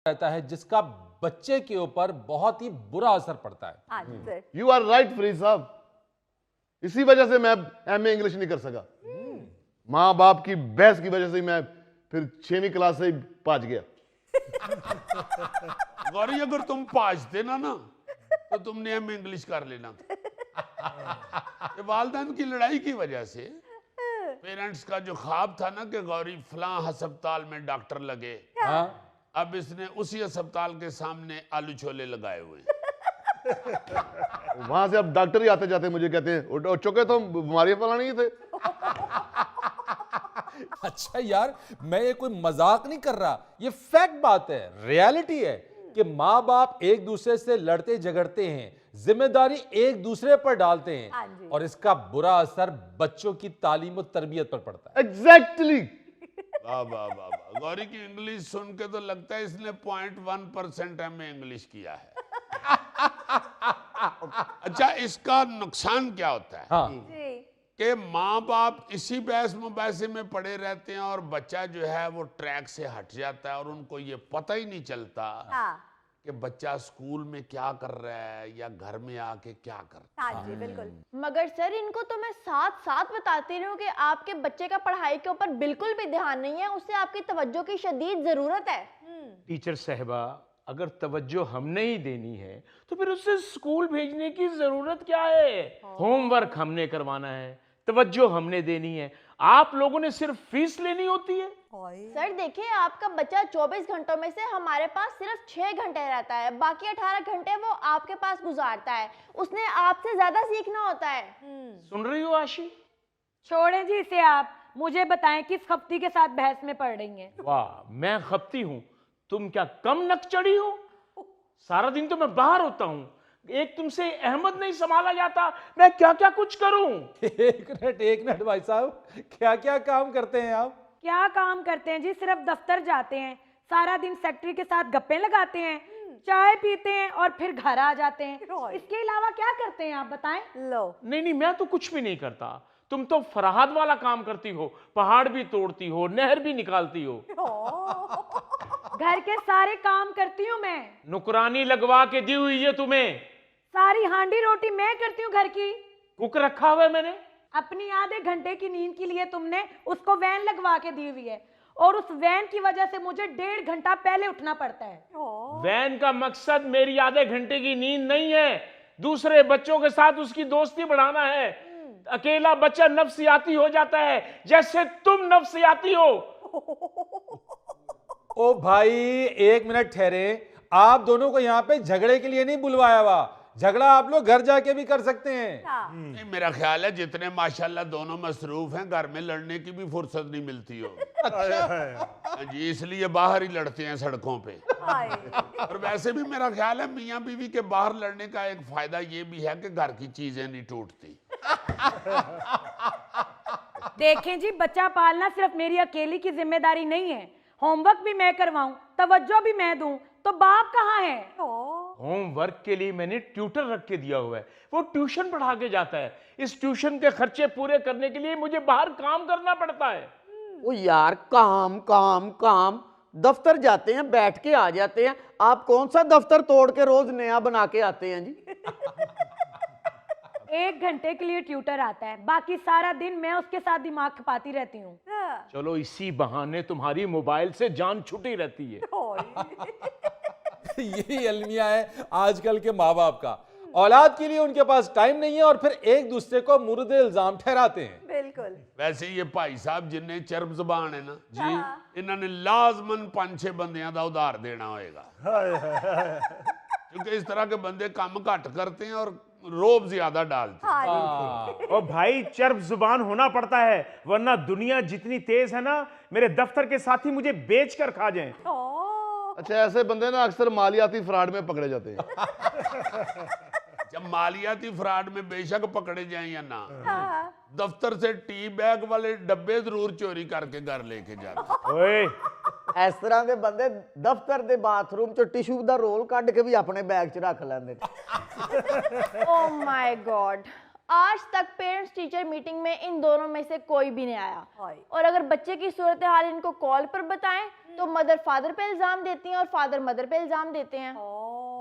रहता है जिसका बच्चे के ऊपर बहुत ही बुरा असर पड़ता है। हाँ जी sir. You are right Farid Sahab, इसी वजह से मैं एमए इंग्लिश नहीं कर सका। माँ बाप की बहस की वजह से मैं फिर 6वीं क्लास से ही पाँच गया। गौरी अगर तुम पाँचते ना तो तुमने एमए इंग्लिश कर लेना था। ये वालिदैन की लड़ाई की वजह से पेरेंट्स का जो ख्वाब था ना कि गौरी फलां अस्पताल में डॉक्टर लगे, हाँ? अब इसने उसी अस्पताल के सामने आलू छोले लगाए हुए। वहां से अब डॉक्टर ही आते जाते मुझे कहते हैं "और चुके तो बीमारियां फैलानी ही थे।" अच्छा यार, मैं ये कोई मजाक नहीं कर रहा, ये फैक्ट बात है, रियलिटी है कि माँ बाप एक दूसरे से लड़ते झगड़ते हैं, जिम्मेदारी एक दूसरे पर डालते हाँ हैं जी। और इसका बुरा असर बच्चों की तालीम और तरबियत पर पड़ता है। एग्जैक्टली। वाह वाह वाह वाह, गौरी की इंग्लिश सुन के तो लगता है इसने 0.1% एमए इंग्लिश किया है। अच्छा, इसका नुकसान क्या होता है हाँ, जी। कि माँ बाप इसी बहस मुबासे में पड़े रहते हैं और बच्चा जो है वो ट्रैक से हट जाता है और उनको ये पता ही नहीं चलता हाँ कि बच्चा स्कूल में क्या कर रहा है या घर में आके क्या कर रहा हाँ जी बिल्कुल। मगर सर इनको तो मैं साथ साथ बताती रहूं कि आपके बच्चे का पढ़ाई के ऊपर बिल्कुल भी ध्यान नहीं है, उसे आपकी तवज्जो की शदीद जरूरत है। टीचर साहबा, अगर तवज्जो हमने ही देनी है तो फिर उसे स्कूल भेजने की जरूरत क्या है? होमवर्क हमने करवाना है, तवज्जो हमने देनी है, आप लोगों ने सिर्फ फीस लेनी होती है। सर देखिए, आपका बच्चा 24 घंटों में से हमारे पास सिर्फ 6 घंटे रहता है, बाकी 18 घंटे वो आपके पास गुजारता है। उसने आपसे ज्यादा सीखना होता है। सुन रही हो आशी? छोड़ें जी इसे, आप मुझे बताएं किस खप्ती के साथ बहस में पड़ रही हैं। वाह, मैं खपती हूं, तुम क्या कम नक चढ़ी हो? सारा दिन तो मैं बाहर होता हूं, एक तुमसे अहमद नहीं संभाला जाता, मैं क्या क्या कुछ करूं। एक मिनट भाई साहब, क्या क्या काम करते हैं आप? क्या काम करते हैं जी? सिर्फ दफ्तर जाते हैं, सारा दिन सेक्रेटरी के साथ गप्पे लगाते हैं, चाय पीते हैं और फिर घर आ जाते हैं। इसके अलावा क्या करते हैं आप बताएं? लो नहीं, मैं तो कुछ भी नहीं करता। तुम तो फरहाद वाला काम करती हो, पहाड़ भी तोड़ती हो, नहर भी निकालती हो। घर के सारे काम करती हूँ मैं, नुकरानी लगवा के दी हुई है तुम्हें। सारी हांडी रोटी मैं करती हूँ घर की। कुक रखा हुआ है मैंने। अपनी आधे घंटे की नींद के लिए तुमने उसको वैन लगवा के दी हुई है और उस वैन की वजह से मुझे 1.5 घंटा पहले उठना पड़ता है। वैन का मकसद मेरी आधे घंटे की नींद नहीं है, दूसरे बच्चों के साथ उसकी दोस्ती बढ़ाना है। अकेला बच्चा नफ्सियाती हो जाता है जैसे तुम नफ्सियाती हो। ओ भाई, एक मिनट ठहरे, आप दोनों को यहाँ पे झगड़े के लिए नहीं बुलवाया हुआ, झगड़ा आप लोग घर जाके भी कर सकते हैं। नहीं, मेरा ख्याल है जितने माशाल्लाह दोनों मसरूफ हैं, घर में लड़ने की भी फुर्सत नहीं मिलती हो। हाँ जी, इसलिए बाहर ही लड़ते हैं सड़कों पे। और वैसे भी मेरा ख्याल है मियाँ बीवी के बाहर लड़ने का एक फायदा ये भी है कि घर की चीजें नहीं टूटती। देखें जी, बच्चा पालना सिर्फ मेरी अकेली की जिम्मेदारी नहीं है। होमवर्क भी मैं करवाऊं, तवज्जो भी मैं दूं, तो बाप कहाँ है? होमवर्क के लिए मैंने ट्यूटर रख के दिया हुआ है, वो ट्यूशन पढ़ा के जाता है। इस ट्यूशन के खर्चे पूरे करने के लिए मुझे बाहर काम करना पड़ता है। ओ यार, काम काम काम, दफ्तर जाते हैं, बैठ के आ जाते हैं। आप कौन सा दफ्तर तोड़ के रोज नया बना के आते हैं जी? 1 घंटे के लिए ट्यूटर आता है, बाकी सारा दिन मैं उसके साथ दिमाग खपाती रहती हूँ। चलो इसी बहाने तुम्हारी मोबाइल से जान छुटी रहती है। यही अलमिया है आजकल के माँ बाप का, औलाद के लिए उनके पास टाइम नहीं है और फिर एक दूसरे को मुर्द इल्जाम ठहराते हैं। बिल्कुल। वैसे ये भाई साहब जिन्ने चरब जबान है ना जी, इन्होंने लाजमन 5-6 बंदियां का उधार देना होएगा। क्योंकि इस तरह के बंदे काम घट करते हैं और रोब ज्यादा डालते हैं। और भाई, चर्ब जुबान होना पड़ता है, वरना दुनिया जितनी तेज है ना, मेरे दफ्तर के साथी मुझे बेच कर खा जाएं। अच्छा, ऐसे बंदे ना अक्सर मालियाती फ्रॉड में पकड़े जाते हैं। जब मालियाती फ्रॉड में बेशक पकड़े जाएं या ना, दफ्तर से टी बैग वाले डब्बे जरूर चोरी करके घर लेके जाते। ओए, इस तरह के बंदे दफ्तर के बाथरूम चो टिश्यू का रोल कट के भी अपने बैग च रख लेंगे। ओह माय गॉड, आज तक पेरेंट्स टीचर मीटिंग में इन दोनों में से कोई भी नहीं आया। और अगर बच्चे की सूरत हाल इनको कॉल पर बताएं तो मदर फादर पे इल्जाम देती हैं और फादर मदर पे इल्जाम देते हैं।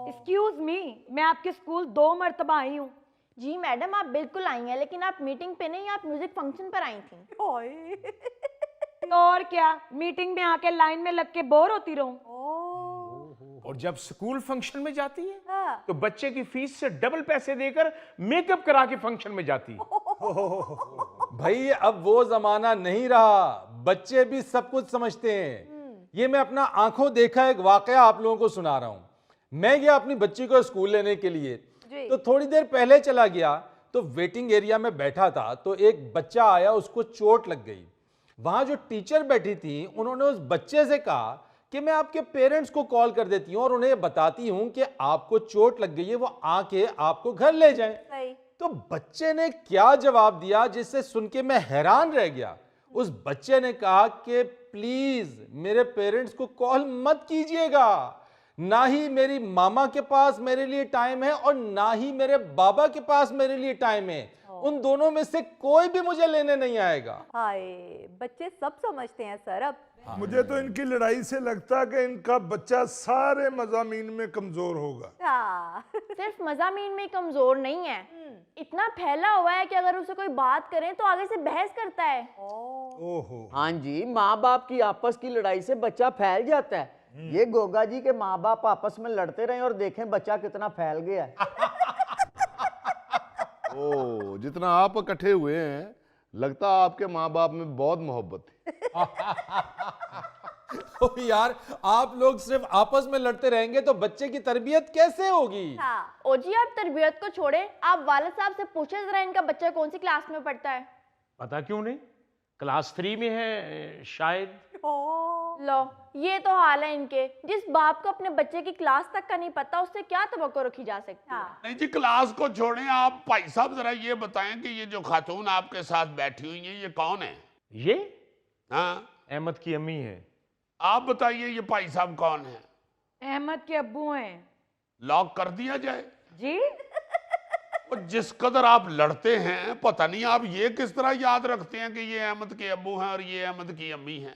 एक्सक्यूज मी, मैं आपके स्कूल 2 मरतबा आई हूँ। जी मैडम, आप बिल्कुल आई हैं, लेकिन आप मीटिंग पे नहीं, आप म्यूजिक फंक्शन पर आई थी। तो और क्या, मीटिंग में आके लाइन में लग के बोर होती रहूं? और जब स्कूल फंक्शन में जाती है तो बच्चे की फीस से डबल पैसे देकर मेकअप करा के फंक्शन में जाती है। भाई अब वो जमाना नहीं रहा, बच्चे भी सब कुछ समझते हैं। ये मैं अपना आंखों देखा एक वाकया आप लोगों को सुना रहा हूं। मैं गया अपनी बच्ची को स्कूल लेने के लिए, तो थोड़ी देर पहले चला गया तो वेटिंग एरिया में बैठा था, तो एक बच्चा आया, उसको चोट लग गई। वहां जो टीचर बैठी थी उन्होंने उस बच्चे से कहा कि मैं आपके पेरेंट्स को कॉल कर देती हूँ और उन्हें बताती हूँ कि आपको चोट लग गई है, वो आके आपको घर ले जाएं। तो बच्चे ने क्या जवाब दिया जिससे सुन के मैं हैरान रह गया। उस बच्चे ने कहा कि प्लीज मेरे पेरेंट्स को कॉल मत कीजिएगा, ना ही मेरी मामा के पास मेरे लिए टाइम है और ना ही मेरे बाबा के पास मेरे लिए टाइम है, उन दोनों में से कोई भी मुझे लेने नहीं आएगा। हाय, बच्चे सब समझते हैं सर। अब मुझे तो इनकी लड़ाई से लगता है कि इनका बच्चा सारे मज़ामीन में कमजोर होगा। हाँ। सिर्फ मज़ामीन में कमजोर नहीं है, इतना फैला हुआ है कि अगर उसे कोई बात करें तो आगे से बहस करता है। ओहो। हाँ जी, माँ बाप की आपस की लड़ाई से बच्चा फैल जाता है। ये गोगा जी के माँ बाप आपस में लड़ते रहे और देखें बच्चा कितना फैल गया है। ओ, जितना आप इकट्ठे हुए हैं लगता है आपके माँ बाप में बहुत मोहब्बत थी। ओ यार, आप लोग सिर्फ आपस में लड़ते रहेंगे तो बच्चे की तरबियत कैसे होगी? ओ जी, आप तरबियत को छोड़े, आप वालिद साहब से पूछे जरा इनका बच्चा कौन सी क्लास में पढ़ता है। पता क्यों नहीं, क्लास 3 में है शायद। लो, ये तो हाल है इनके। जिस बाप को अपने बच्चे की क्लास तक का नहीं पता, उससे क्या तवक्को रखी जा सकती है। नहीं जी, क्लास को छोड़ें, आप भाई साहब जरा ये बताएं कि ये जो खातून आपके साथ बैठी हुई है ये कौन है? ये हाँ, अहमद की अम्मी है। आप बताइए ये भाई साहब कौन है? अहमद के अब्बू हैं। लॉक कर दिया जाए। जी, और जिस कदर आप लड़ते हैं, पता नहीं आप ये किस तरह याद रखते हैं कि ये अहमद के अब्बू हैं और ये अहमद की अम्मी हैं।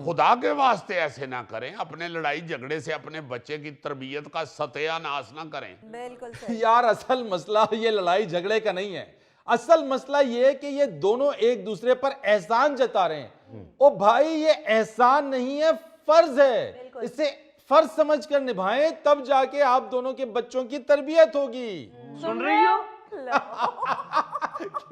खुदा के वास्ते ऐसे ना करें, अपने लड़ाई झगड़े से अपने बच्चे की तरबियत का सत्यानाश ना करें। बिल्कुल सही। यार असल मसला ये लड़ाई झगड़े का नहीं है, असल मसला ये है कि ये दोनों एक दूसरे पर एहसान जता रहे हैं। ओ भाई, ये एहसान नहीं है, फर्ज है। इसे फर्ज समझकर निभाएं, तब जाके आप दोनों के बच्चों की तरबियत होगी। सुन रही हो?